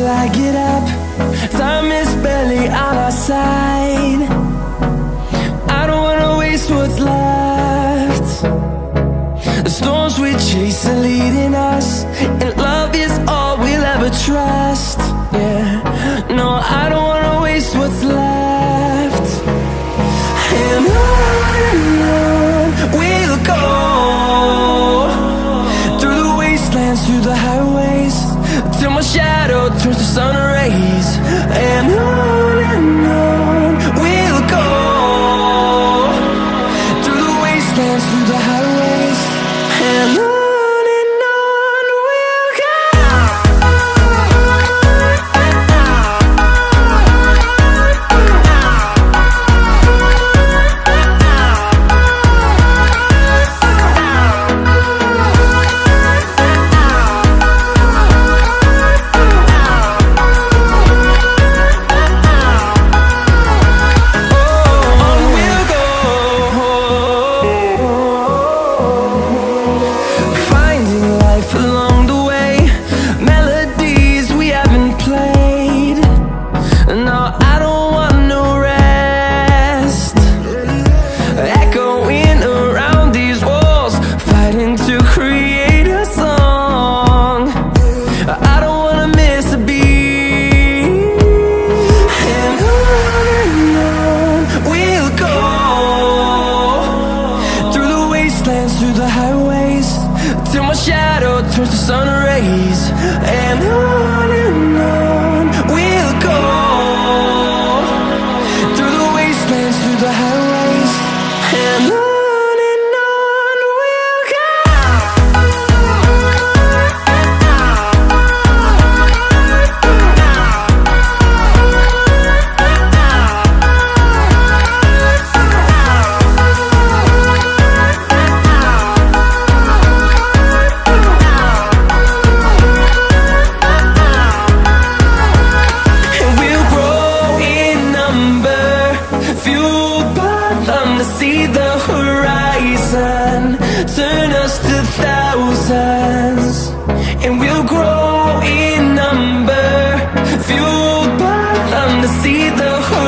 till I get up. Time is barely on our side. I don't wanna waste what's left. The storms we chase are leading us, and love is all we'll ever trust. Yeah, no, I don't wanna waste what's left. And on we'll go, through the wastelands, through the highways, till my shadow turns to sun rays. And on we'll go, through the wastelands, through the highways, and on we'll go. Through the highways, till my shadow turns to sun rays. And on we'll go, through the wastelands, through the highways, and on we'll go. See the horizon, turn us to thousands, and we'll grow in number, fueled by them to see the horizon.